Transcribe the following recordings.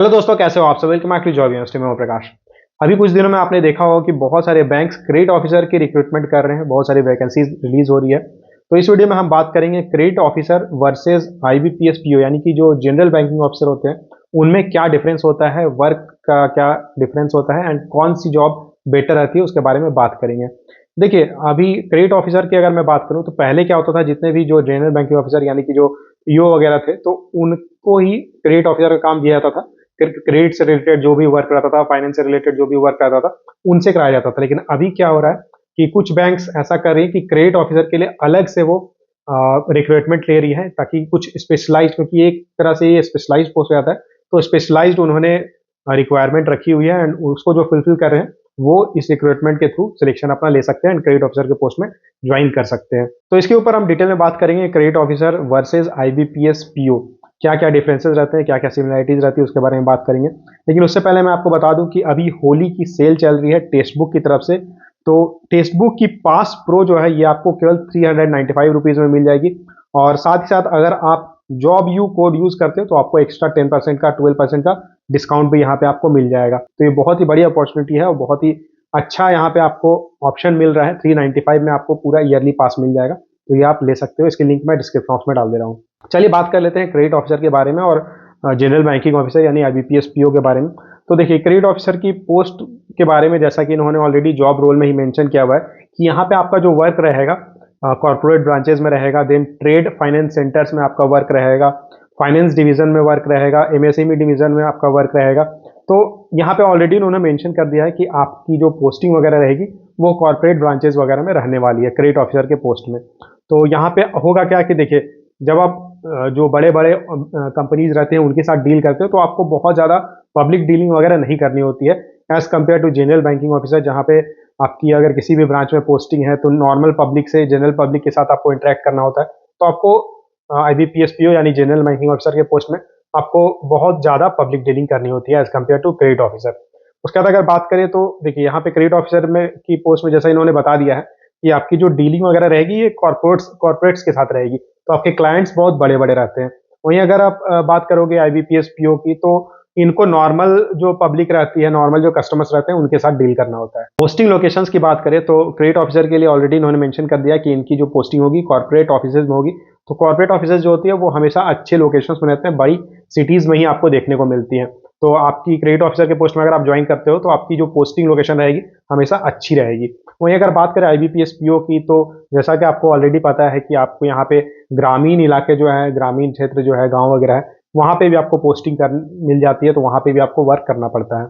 Hello दोस्तों, कैसे हो आप सब। Welcome back to job university में। प्रकाश। अभी कुछ दिनों में आपने देखा होगा कि बहुत सारे बैंक्स क्रेडिट ऑफिसर की रिक्रूटमेंट कर रहे हैं, बहुत सारी वैकेंसीज रिलीज हो रही है। तो इस वीडियो में हम बात करेंगे credit officer versus IBPS PO, यानी कि जो जनरल बैंकिंग ऑफिसर होते हैं उनमें क्या डिफरेंस होता है, वर्क का क्या डिफरेंस होता है एंड कौन सी जॉब बेटर रहती है, उसके बारे में बात करेंगे। देखिए, अभी क्रेडिट ऑफिसर की अगर मैं बात करूं तो पहले क्या होता था, जितने भी जो जनरल बैंकिंग ऑफिसर यानी कि जो पीओ वगैरह थे, तो उनको ही क्रेडिट ऑफिसर का काम दिया जाता था। क्रेडिट से रिलेटेड जो भी वर्क रहता था, फाइनेंस से रिलेटेड जो भी वर्क रहता था, उनसे कराया जाता था। लेकिन अभी क्या हो रहा है कि कुछ बैंक्स ऐसा कर रही है कि क्रेडिट ऑफिसर के लिए अलग से वो रिक्रूटमेंट ले रही है, ताकि कुछ स्पेशलाइज्ड, क्योंकि एक तरह से ये स्पेशलाइज्ड पोस्ट हो जाता है, तो स्पेशलाइज्ड उन्होंने रिक्वायरमेंट रखी हुई है एंड उसको जो फुलफिल कर रहे हैं वो इस रिक्रूटमेंट के थ्रू सिलेक्शन अपना ले सकते हैं एंड क्रेडिट ऑफिसर के पोस्ट में ज्वाइन कर सकते हैं। तो इसके ऊपर हम डिटेल में बात करेंगे, credit officer versus IBPS PO, क्या क्या डिफरेंसेस रहते हैं, क्या क्या सिमिलरिटीज रहती है, उसके बारे में बात करेंगे। लेकिन उससे पहले मैं आपको बता दूं कि अभी होली की सेल चल रही है टेक्स्ट बुक की तरफ से। तो टेक्स्ट बुक की पास प्रो जो है ये आपको केवल 395 रुपीज में मिल जाएगी। और साथ ही साथ अगर आप जॉब यू कोड यूज करते हो तो आपको एक्स्ट्रा 10% का 12% का डिस्काउंट भी यहाँ पे आपको मिल जाएगा। तो ये बहुत ही बड़ी अपॉर्चुनिटी है और बहुत ही अच्छा यहाँ पे आपको ऑप्शन मिल रहा है। 395 में आपको पूरा ईयरली पास मिल जाएगा, तो ये आप ले सकते हो। इसकी लिंक मैं डिस्क्रिप्शन बॉक्स में डाल दे रहा हूँ। चलिए बात कर लेते हैं क्रेडिट ऑफिसर के बारे में और जनरल बैंकिंग ऑफिसर यानी आईबीपीएस पीओ के बारे में। तो देखिए, क्रेडिट ऑफिसर की पोस्ट के बारे में जैसा कि इन्होंने ऑलरेडी जॉब रोल में ही मेंशन किया हुआ है कि यहाँ पे आपका जो वर्क रहेगा कॉर्पोरेट ब्रांचेस में रहेगा, देन ट्रेड फाइनेंस सेंटर्स में आपका वर्क रहेगा, फाइनेंस डिवीजन में वर्क रहेगा, एमएसएमई डिवीजन में आपका वर्क रहेगा। तो यहाँ पे ऑलरेडी उन्होंने मेंशन कर दिया है कि आपकी जो पोस्टिंग वगैरह रहेगी वो कॉर्पोरेट ब्रांचेस वगैरह में रहने वाली है क्रेडिट ऑफिसर के पोस्ट में। तो यहाँ पे होगा क्या कि देखिए, जब आप जो बड़े बड़े कंपनीज रहते हैं उनके साथ डील करते हो तो आपको बहुत ज़्यादा पब्लिक डीलिंग वगैरह नहीं करनी होती है as compare to general banking officer, जहाँ पे आपकी अगर किसी भी ब्रांच में पोस्टिंग है तो नॉर्मल पब्लिक से जनरल पब्लिक के साथ आपको इंटरेक्ट करना होता है। तो आपको आईबीपीएस पीओ यानी जनरल बैंकिंग ऑफिसर के पोस्ट में आपको बहुत ज़्यादा पब्लिक डीलिंग करनी होती है as compare to credit officer. उसके बाद अगर बात करें तो देखिए, यहाँ पे क्रेडिट ऑफिसर में की पोस्ट में जैसा इन्होंने बता दिया है कि आपकी जो डीलिंग वगैरह रहेगी ये कॉर्पोरेट्स के साथ रहेगी, तो आपके क्लाइंट्स बहुत बड़े बड़े रहते हैं। वहीं अगर आप बात करोगे आईबीपीएस पीओ की, तो इनको नॉर्मल जो पब्लिक रहती है, नॉर्मल जो कस्टमर्स रहते हैं उनके साथ डील करना होता है। पोस्टिंग लोकेशंस की बात करें तो क्रेडिट ऑफिसर के लिए ऑलरेडी इन्होंने मेंशन कर दिया कि इनकी जो पोस्टिंग होगी कॉर्पोरेट ऑफिसेज में होगी। तो कॉर्पोरेट ऑफिसेज जो होती है वो हमेशा अच्छे लोकेशंस में रहते हैं, बड़ी सिटीज में ही आपको देखने को मिलती है। तो आपकी क्रेडिट ऑफिसर के पोस्ट में अगर आप ज्वाइन करते हो तो आपकी जो पोस्टिंग लोकेशन रहेगी हमेशा अच्छी रहेगी। वहीं अगर बात करें आईबीपीएस पीओ की, तो जैसा कि आपको ऑलरेडी पता है कि आपको यहाँ पे ग्रामीण इलाके जो है, ग्रामीण क्षेत्र जो है, गांव वगैरह है, वहाँ पे भी आपको पोस्टिंग कर मिल जाती है, तो वहाँ पे भी आपको वर्क करना पड़ता है।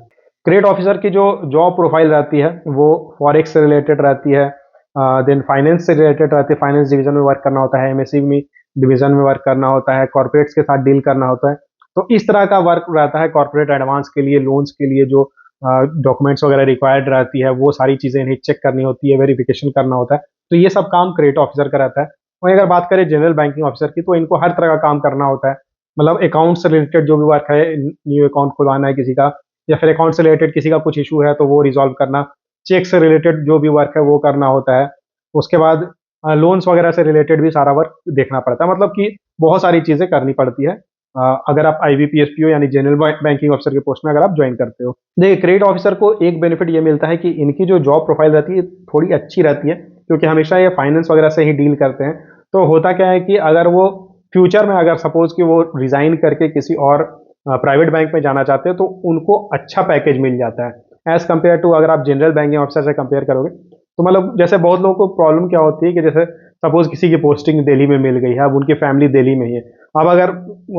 क्रेडिट ऑफिसर की जो जॉब प्रोफाइल रहती है वो फॉरेक्स से रिलेटेड रहती है, देन फाइनेंस से रिलेटेड रहती है, फाइनेंस डिवीजन में वर्क करना होता है, एमएसएमई डिवीजन में वर्क करना होता है, कॉर्पोरेट्स के साथ डील करना होता है। तो इस तरह का वर्क रहता है। कॉर्पोरेट एडवांस के लिए, लोन्स के लिए जो डॉक्यूमेंट्स वगैरह रिक्वायर्ड रहती है वो सारी चीज़ें इन्हें चेक करनी होती है, वेरिफिकेशन करना होता है। तो ये सब काम क्रेडिट ऑफिसर का रहता है। वहीं अगर बात करें जनरल बैंकिंग ऑफिसर की, तो इनको हर तरह का काम करना होता है। मतलब अकाउंट से रिलेटेड जो भी वर्क है, न्यू अकाउंट खुलवाना है किसी का, या फिर अकाउंट से रिलेटेड किसी का कुछ इशू है तो वो रिजॉल्व करना, चेक से रिलेटेड जो भी वर्क है वो करना होता है। उसके बाद लोन्स वगैरह से रिलेटेड भी सारा वर्क देखना पड़ता है। मतलब कि बहुत सारी चीज़ें करनी पड़ती है अगर आप आईबीपीएस पीओ यानी जनरल बैंकिंग ऑफिसर के पोस्ट में अगर आप ज्वाइन करते हो। देखिए, क्रेडिट ऑफिसर को एक बेनिफिट ये मिलता है कि इनकी जो जॉब प्रोफाइल रहती है थोड़ी अच्छी रहती है, क्योंकि हमेशा ये फाइनेंस वगैरह से ही डील करते हैं। तो होता क्या है कि अगर वो फ्यूचर में, अगर सपोज कि वो रिजाइन करके किसी और प्राइवेट बैंक में जाना चाहते हैं, तो उनको अच्छा पैकेज मिल जाता है एज कम्पेयर टू अगर आप जनरल बैंकिंग ऑफिसर से कंपेयर करोगे। तो मतलब जैसे बहुत लोगों को प्रॉब्लम क्या होती है कि जैसे सपोज किसी की पोस्टिंग दिल्ली में मिल गई है, अब उनकी फैमिली दिल्ली में ही है। अब अगर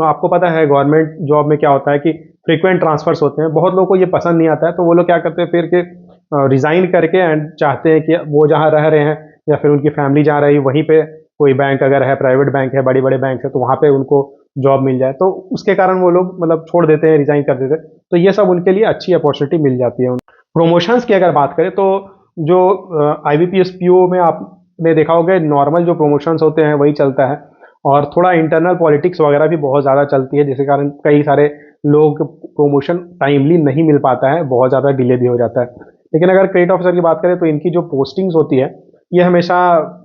आपको पता है गवर्नमेंट जॉब में क्या होता है कि फ्रीक्वेंट ट्रांसफर्स होते हैं, बहुत लोगों को ये पसंद नहीं आता है, तो वो लोग क्या करते हैं फिर के रिजाइन करके एंड चाहते हैं कि वो जहाँ रह रहे हैं या फिर उनकी फैमिली जहाँ रही वहीं पे कोई बैंक अगर है, प्राइवेट बैंक है, बड़े बड़े बैंक है, तो वहाँ पे उनको जॉब मिल जाए। तो उसके कारण वो लोग मतलब छोड़ देते हैं, रिजाइन कर देते हैं। तो ये सब उनके लिए अच्छी अपॉर्चुनिटी मिल जाती है। प्रमोशंस की अगर बात करें तो जो आईबीपीएस पीओ में आपने देखा होगा नॉर्मल जो प्रमोशंस होते हैं वही चलता है, और थोड़ा इंटरनल पॉलिटिक्स वगैरह भी बहुत ज़्यादा चलती है, जिसके कारण कई सारे लोग प्रमोशन टाइमली नहीं मिल पाता है, बहुत ज़्यादा डिले भी हो जाता है। लेकिन अगर क्रेडिट ऑफिसर की बात करें तो इनकी जो पोस्टिंग्स होती है ये हमेशा,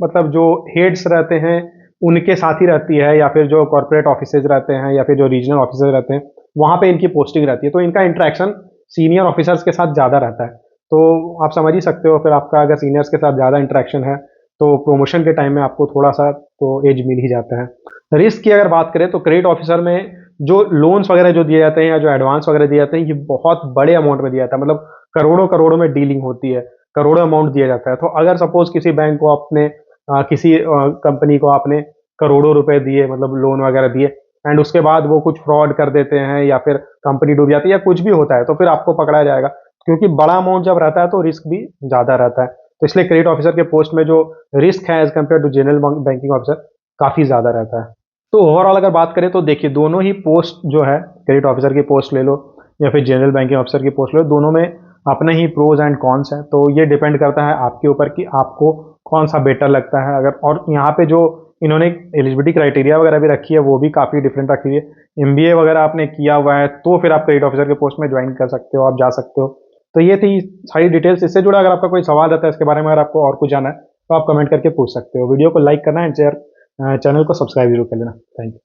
मतलब जो हेड्स रहते हैं उनके साथ ही रहती है, या फिर जो कॉर्पोरेट ऑफिसेज रहते हैं या फिर जो रीजनल ऑफिसर्स रहते हैं वहाँ पे इनकी पोस्टिंग रहती है, तो इनका इंटरेक्शन सीनियर ऑफिसर्स के साथ ज़्यादा रहता है। तो आप समझ ही सकते हो, फिर आपका अगर सीनियर्स के साथ ज़्यादा इंटरेक्शन है तो प्रमोशन के टाइम में आपको थोड़ा सा तो एज मिल ही जाता है। रिस्क की अगर बात करें तो क्रेडिट ऑफिसर में जो लोन्स वगैरह जो दिए जाते हैं या जो एडवांस वगैरह दिए जाते हैं, ये बहुत बड़े अमाउंट में दिया जाता है, मतलब करोड़ों करोड़ों में डीलिंग होती है, करोड़ों अमाउंट दिया जाता है। तो अगर सपोज किसी बैंक को आपने किसी कंपनी को आपने करोड़ों रुपए दिए, मतलब लोन वगैरह दिए, एंड उसके बाद वो कुछ फ्रॉड कर देते हैं या फिर कंपनी डूब जाती है या कुछ भी होता है, तो फिर आपको पकड़ा जाएगा, क्योंकि बड़ा अमाउंट जब रहता है तो रिस्क भी ज़्यादा रहता है। तो इसलिए क्रेडिट ऑफिसर के पोस्ट में जो रिस्क है as compare to general banking officer काफ़ी ज़्यादा रहता है। तो ओवरऑल अगर बात करें तो देखिए, दोनों ही पोस्ट जो है, क्रेडिट ऑफिसर की पोस्ट ले लो या फिर जनरल बैंकिंग ऑफिसर की पोस्ट ले लो, दोनों में अपने ही प्रोज एंड कॉन्स हैं। तो ये डिपेंड करता है आपके ऊपर कि आपको कौन सा बेटर लगता है। अगर और यहाँ पे जो इन्होंने एलिजिबिलिटी क्राइटेरिया वगैरह भी रखी है वो भी काफ़ी डिफरेंट रखी है। एमबीए वगैरह आपने किया हुआ है तो फिर आप क्रेडिट ऑफिसर के पोस्ट में ज्वाइन कर सकते हो, आप जा सकते हो। तो ये थी सारी डिटेल्स। इससे जुड़ा अगर आपका कोई सवाल रहता है इसके बारे में, अगर आपको और कुछ जानना है तो आप कमेंट करके पूछ सकते हो। वीडियो को लाइक करना है, शेयर, चैनल को सब्सक्राइब जरूर कर लेना। Thank you.